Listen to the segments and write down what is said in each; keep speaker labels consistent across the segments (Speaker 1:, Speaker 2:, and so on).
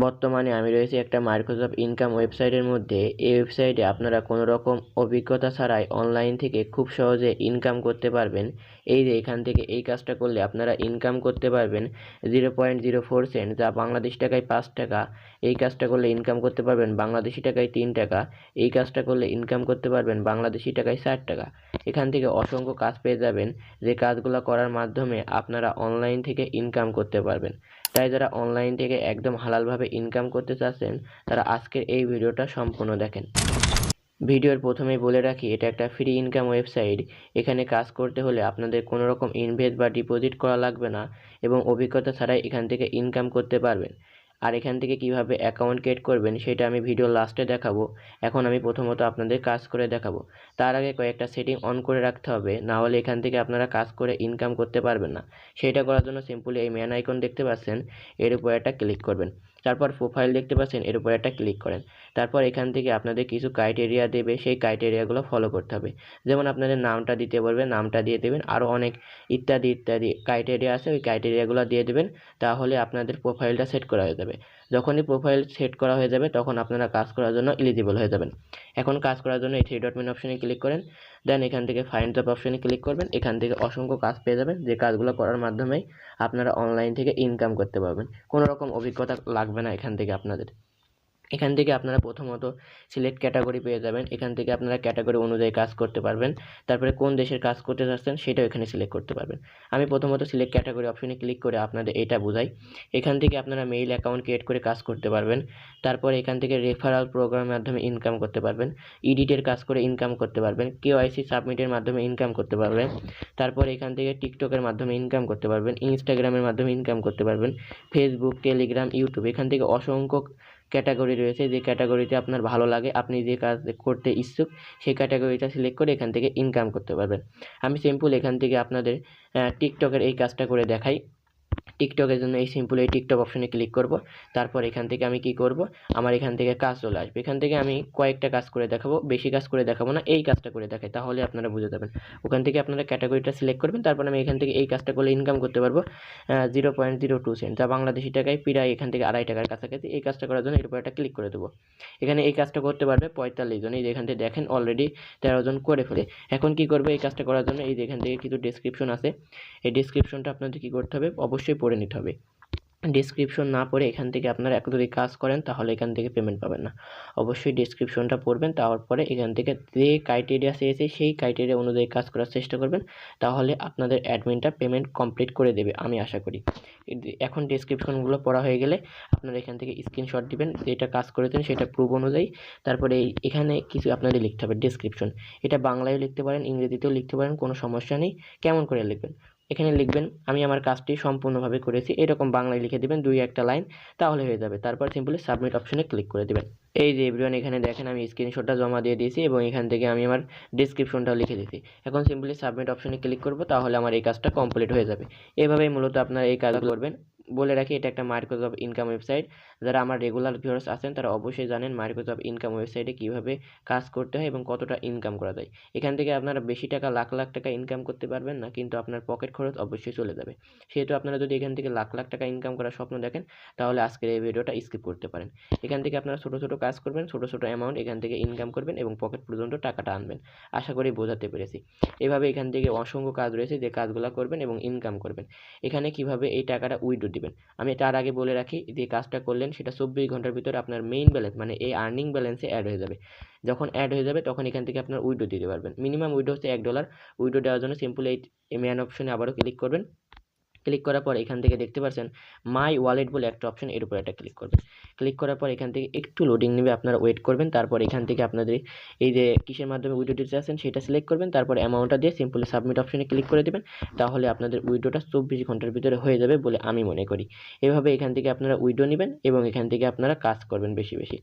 Speaker 1: বর্তমানে আমি রয়েছি একটা মাইক্রোসফট ইনকাম ওয়েবসাইটের মধ্যে। এই ওয়েবসাইটে আপনারা কোনো রকম অভিজ্ঞতা ছাড়াই অনলাইন থেকে খুব সহজে ইনকাম করতে পারবেন। এই যে এখান থেকে এই কাজটা করলে আপনারা ইনকাম করতে পারবেন 0.04 সেন্ট, যা বাংলাদেশ টাকায় 5 টাকা। এই কাজটা করলে ইনকাম করতে পারবেন বাংলাদেশি টাকায় 3 টাকা। এই কাজটা করলে ইনকাম করতে পারবেন বাংলাদেশি টাকায় 60 টাকা। এখান থেকে অসংখ্য কাজ পেয়ে যাবেন, যে কাজগুলো করার মাধ্যমে আপনারা অনলাইন থেকে ইনকাম করতে পারবেন। তাই যারা অনলাইন থেকে একদম হালালভাবে ইনকাম করতে চাচ্ছেন, তারা আজকের এই ভিডিওটা সম্পূর্ণ দেখেন। ভিডিওর প্রথমেই বলে রাখি, এটা একটা ফ্রি ইনকাম ওয়েবসাইট। এখানে কাজ করতে হলে আপনাদের কোনো রকম ইনভেস্ট বা ডিপোজিট করা লাগবে না এবং অভিজ্ঞতা ছাড়াই এখান থেকে ইনকাম করতে পারবেন। আর এখান থেকে কিভাবে অ্যাকাউন্ট ক্রিয়েট করবেন সেটা আমি ভিডিও লাস্টে দেখাবো। এখন আমি প্রথমত আপনাদের কাজ করে দেখাবো। তার আগে কয়েকটা সেটিং অন করে রাখতে হবে, না হলে এখান থেকে আপনারা কাজ করে ইনকাম করতে পারবেন না। সেটা করার জন্য সিম্পলি এই ম্যান আইকন দেখতে পাচ্ছেন, এর উপর একটা ক্লিক করবেন। তারপর প্রোফাইল দেখতে পাচ্ছেন, এর উপর একটা ক্লিক করেন। তারপর এখান থেকে আপনাদের কিছু ক্রাইটেরিয়া দেবে, সেই ক্রাইটেরিয়াগুলো ফলো করতে হবে। যেমন আপনাদের নামটা দিতে বলবে, নামটা দিয়ে দেবেন। আরও অনেক ইত্যাদি ইত্যাদি ক্রাইটেরিয়া আছে, ওই ক্রাইটেরিয়াগুলো দিয়ে দেবেন। তাহলে আপনাদের প্রোফাইলটা সেট করা হয়ে যাবে। যখনই প্রোফাইল সেট করা হয়ে যাবে তখন আপনারা কাজ করার জন্য এলিজিবল হয়ে যাবেন। এখন কাজ করার জন্য এই থ্রি ডট মেনু অপশনে ক্লিক করেন। দেন এখান থেকে ফাইন্ড জব অপশনে ক্লিক করবেন। এখান থেকে অসংখ্য কাজ পেয়ে যাবেন, যে কাজগুলো করার মাধ্যমেই আপনারা অনলাইন থেকে ইনকাম করতে পারবেন। কোনো রকম অভিজ্ঞতা লাগবে না এখান থেকে আপনাদের। এখান থেকে আপনারা প্রথমত সিলেক্ট ক্যাটাগরি পেয়ে যাবেন। এখান থেকে আপনারা ক্যাটাগরি অনুযায়ী কাজ করতে পারবেন। তারপরে কোন দেশের কাজ করতে চাচ্ছেন সেটাও এখানে সিলেক্ট করতে পারবেন। আমি প্রথমত সিলেক্ট ক্যাটাগরি অপশনে ক্লিক করে আপনাদের এটা বোঝাই। এখান থেকে আপনারা মেইল অ্যাকাউন্ট ক্রিয়েট করে কাজ করতে পারবেন। তারপর এখান থেকে রেফারাল প্রোগ্রামের মাধ্যমে ইনকাম করতে পারবেন। এডিটের কাজ করে ইনকাম করতে পারবেন। কেওয়াইসি সাবমিটের মাধ্যমে ইনকাম করতে পারবেন। তারপর এখান থেকে টিকটকের মাধ্যমে ইনকাম করতে পারবেন। ইনস্টাগ্রামের মাধ্যমে ইনকাম করতে পারবেন। ফেসবুক, টেলিগ্রাম, ইউটিউব, এখান থেকে অসংখ্য ক্যাটাগরি রয়েছে। যে ক্যাটাগরিতে আপনার ভালো লাগে, আপনি যে কাজ করতে ইচ্ছুক, সেই ক্যাটাগরিটা সিলেক্ট করে এখান থেকে ইনকাম করতে পারবেন। আমি সিম্পল এখান থেকে আপনাদের টিকটকের এই কাজটা করে দেখাই। টিকটকের জন্য এই সিম্পল এই টিকটক অপশনে ক্লিক করব। তারপর এখান থেকে আমি কি করব, আমার এখান থেকে কাজ চলে আসবে। এখান থেকে আমি কয়েকটা কাজ করে দেখাবো, বেশি কাজ করে দেখাবো না, এই কাজটা করে দেখাই, তাহলে আপনারা বুঝে যাবেন। ওখান থেকে আপনারা ক্যাটাগরিটা সিলেক্ট করবেন। তারপর আমি এখান থেকে এই কাজটা করলে ইনকাম করতে পারবো 0.02 সেন্ট, যা বাংলাদেশি টাকায় প্রায় এখান থেকে 2.5 টাকার কাছাকাছি। এই কাজটা করার জন্য এর উপর একটা ক্লিক করে দেবো। এখানে এই কাজটা করতে পারবে 45 জন। এই যে এখান থেকে দেখেন অলরেডি 13 জন করে ফেলে। এখন কি করবে, এই কাজটা করার জন্য এই যে এখান থেকে কিছু ডেসক্রিপশন আছে, এই ডেসক্রিপশনটা আপনাদের কি করতে হবে, অবশ্যই পড়ে নিতে হবে। ডেসক্রিপশন না পড়ে এখান থেকে আপনারা যদি কাজ করেন তাহলে এখান থেকে পেমেন্ট পাবেন না। অবশ্যই ডেসক্রিপশনটা পড়বেন, তারপরে এখান থেকে যে ক্রাইটেরিয়া চেয়েছে সেই ক্রাইটেরিয়া অনুযায়ী কাজ করার চেষ্টা করবেন, তাহলে আপনাদের অ্যাডমিনটা পেমেন্ট কমপ্লিট করে দেবে, আমি আশা করি। এখন ডেসক্রিপশনগুলো পড়া হয়ে গেলে আপনারা এখান থেকে স্ক্রিনশট দিবেন, যেটা কাজ করেছেন সেটা প্রুফ অনুযায়ী। তারপরে এখানে কিছু আপনাদের লিখতে হবে ডেসক্রিপশন। এটা বাংলায়ও লিখতে পারেন, ইংরেজিতেও লিখতে পারেন, কোনো সমস্যা নেই। কেমন করে লিখবেন, এখানে লিখবেন আমি আমার কাজটি সম্পূর্ণভাবে করেছি, এরকম বাংলায় লিখে দিবেন 2-1টা লাইন, তাহলে হয়ে যাবে। তারপর সিম্পলি সাবমিট অপশনে ক্লিক করে দিবেন। এই যে এভরিওয়ান, এখানে দেখেন আমি স্ক্রিনশটটা জমা দিয়ে দিয়েছি এবং এখান থেকে আমি আমার ডেসক্রিপশনটাও লিখে দিয়েছি। এখন সিম্পলি সাবমিট অপশনে ক্লিক করব, তাহলে আমার এই কাজটা কমপ্লিট হয়ে যাবে। এভাবেই মূলত আপনারা এই কাজগুলো করবেন। বলে রাখি, এটা একটা মাইক্রোসফট ইনকাম ওয়েবসাইট। যারা আমার রেগুলার ভিউয়ার্স আছেন তারা অবশ্যই জানেন মাইক্রোসফট ইনকাম ওয়েবসাইটে কীভাবে কাজ করতে হয় এবং কতটা ইনকাম করা যায়। এখান থেকে আপনারা বেশি টাকা, লাখ লাখ টাকা ইনকাম করতে পারবেন না, কিন্তু আপনার পকেট খরচ অবশ্যই চলে যাবে। সেহেতু আপনারা যদি এখান থেকে লাখ লাখ টাকা ইনকাম করার স্বপ্ন দেখেন, তাহলে আজকের এই ভিডিওটা স্কিপ করতে পারেন। এখান থেকে আপনারা ছোটো ছোটো কাজ করবেন, ছোটো ছোটো অ্যামাউন্ট এখান থেকে ইনকাম করবেন এবং পকেট পর্যন্ত টাকাটা আনবেন। আশা করি বোঝাতে পেরেছি। এভাবে এখান থেকে অসংখ্য কাজ রয়েছে, যে কাজগুলো করবেন এবং ইনকাম করবেন। এখানে কিভাবে এই টাকাটা উইথড্র দিবেন, আমি তার আগে বলে রাখি, যে কাজটা করলেন সেটা 24 ঘন্টার ভিতরে আপনার মেইন ব্যালেন্স মানে এই আর্নিং ব্যালেন্সে অ্যাড হয়ে যাবে। যখন অ্যাড হয়ে যাবে তখন এখান থেকে আপনার উইথড্র দিতে পারবেন। মিনিমাম উইথড্র হচ্ছে $1। উইথড্র দেওয়ার জন্য সিম্পল এই ম্যান অপশনে আবারও ক্লিক করবেন। ক্লিক করার পর এখান থেকে দেখতে পাচ্ছেন মাই ওয়ালেট বলে একটা অপশন, এর উপর একটা ক্লিক করবেন। ক্লিক করার পর এখান থেকে একটু লোডিং নেবে, আপনারা ওয়েট করবেন। তারপর এখান থেকে আপনাদের এই যে কিসের মাধ্যমে উইথড্র দিতে চাচ্ছেন সেটা সিলেক্ট করবেন। তারপর অ্যামাউন্টটা দিয়ে সিম্পলি সাবমিট অপশনে ক্লিক করে দেবেন, তাহলে আপনাদের উইথড্রটা 24 ঘন্টার ভিতরে হয়ে যাবে বলে আমি মনে করি। এভাবে এখান থেকে আপনারা উইথড্র নেবেন এবং এখান থেকে আপনারা কাজ করবেন বেশি বেশি।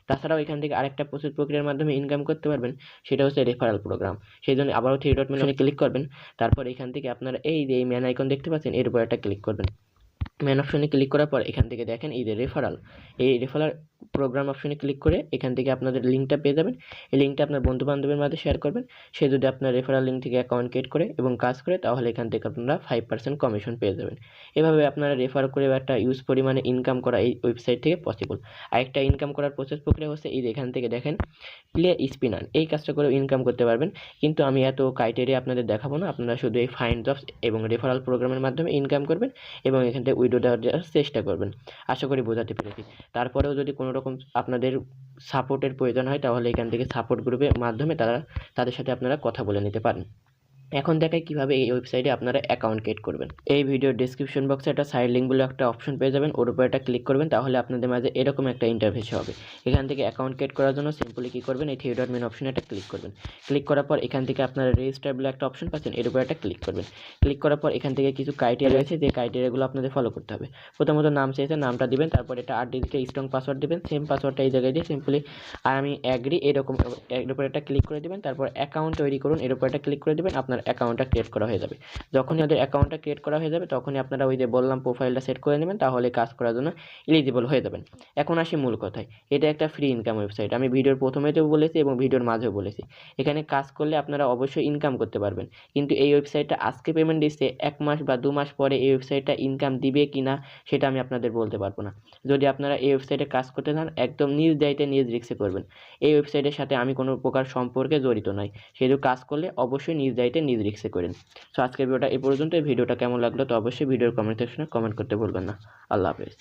Speaker 1: তাছাড়াও এখান থেকে আরেকটা প্রচুর প্রক্রিয়ার মাধ্যমে ইনকাম করতে পারবেন, সেটা হচ্ছে রেফারেল প্রোগ্রাম। সেই জন্য আবারও থ্রি ডট মেনুতে ক্লিক করবেন। তারপর এখান থেকে আপনারা এই যে ম্যান আইকন দেখতে পাচ্ছেন, এর উপর একটা ক্লিক করবেন। মেন অপশনে ক্লিক করার পর এখান থেকে দেখেন এই যে রেফারাল, এই রেফারাল প্রোগ্রাম অপশনে ক্লিক করে এখান থেকে আপনাদের লিঙ্কটা পেয়ে যাবেন। এই লিঙ্কটা আপনার বন্ধু-বান্ধবের মাঝে শেয়ার করবেন। সে যদি আপনার রেফারাল লিঙ্ক থেকে অ্যাকাউন্ট ক্রিয়েট করে এবং কাজ করে তাহলে এখান থেকে আপনারা 5% কমিশন পেয়ে যাবেন। এভাবে আপনারা রেফার করে একটা ইউজ পরিমাণে ইনকাম করা এই ওয়েবসাইট থেকে পসিবল। আরেকটা ইনকাম করার প্রসেস প্রক্রিয়া হচ্ছে এই যে এখান থেকে দেখেন প্লে স্পিন আর্ন, এই কাজটা করেও ইনকাম করতে পারবেন। কিন্তু আমি এত ক্রাইটেরিয়া আপনাদের দেখাবো না, আপনারা শুধু এই ফাইন্ড জবস এবং রেফারাল প্রোগ্রামের মাধ্যমে ইনকাম করবেন এবং এখান থেকে উইড্রো দেওয়ার চেষ্টা করবেন। আশা করি বোঝাতে পেরেছি। তারপরেও যদি কোনো রকম আপনাদের সাপোর্টের প্রয়োজন হয় তাহলে এখান থেকে সাপোর্ট গ্রুপের মাধ্যমে তাদের সাথে আপনারা কথা বলে নিতে পারেন। এখন দেখাই কিভাবে এই ওয়েবসাইটে আপনারা অ্যাকাউন্ট ক্রিয়েট করবেন। এই ভিডিওর ডেসক্রিপশন বক্সে একটা সাইড লিঙ্ক বলে একটা অপশন পেয়ে যাবেন, ওর উপর একটা ক্লিক করবেন, তাহলে আপনাদের মাঝে এরকম একটা ইন্টারফেস হবে। এখান থেকে অ্যাকাউন্ট ক্রিয়েট করার জন্য সিম্পলি কী করবেন, এই থ্রি ডট মেন অপশনে একটা ক্লিক করবেন। ক্লিক করার পর এখান থেকে আপনারা রেজিস্টার বলে একটা অপশন পাচ্ছেন, এর উপর একটা ক্লিক করবেন। ক্লিক করার পর এখান থেকে কিছু ক্রাইটেরিয়া রয়েছে, যে ক্রাইটেরিয়াগুলো আপনাদের ফলো করতে হবে। প্রথমত নাম চেয়েছে, নামটা দিবেন, তারপর এটা 8 ডিজিটের স্ট্রং পাসওয়ার্ড দিবেন। সেম পাসওয়ার্ডটা এই জায়গায় দিয়ে সিম্পলি আমি অ্যাগ্রি এরকম এর উপর একটা ক্লিক করে দিবেন। তারপর অ্যাকাউন্ট তৈরি করুন, এর উপর একটা ক্লিক করে দিবেন, আপনার অ্যাকাউন্টটা ক্রিয়েট করা হয়ে যাবে। যখনই ওদের অ্যাকাউন্টটা ক্রিয়েট করা হয়ে যাবে তখনই আপনারা ওই যে বললাম প্রোফাইলটা সেট করে নেবেন, তাহলে কাজ করার জন্য এলিজিবল হয়ে যাবেন। এখন আসি মূল কথায়, এটা একটা ফ্রি ইনকাম ওয়েবসাইট। আমি ভিডিওর প্রথমেতেও বলেছি এবং ভিডিওর মাঝেও বলেছি, এখানে কাজ করলে আপনারা অবশ্যই ইনকাম করতে পারবেন। কিন্তু এই ওয়েবসাইটটা আজকে পেমেন্ট দিচ্ছে, 1 মাস বা 2 মাস পরে এই ওয়েবসাইটটা ইনকাম দিবে কি না সেটা আমি আপনাদের বলতে পারবো না। যদি আপনারা এই ওয়েবসাইটে কাজ করতে চান একদম নিজ দায়িত্বে নিজ রিস্কে করবেন। এই ওয়েবসাইটের সাথে আমি কোনো প্রকার সম্পর্কে জড়িত নই, সেহেতু কাজ করলে অবশ্যই নিজ দায়িত্বে নিজ রিস্কে করেন। সো আজকের ভিডিওটা এই পর্যন্ত। ভিডিওটা কেমন লাগলো তো অবশ্যই ভিডিওর কমেন্ট সেকশনে কমেন্ট করতে ভুলবেন না। আল্লাহ হাফেজ।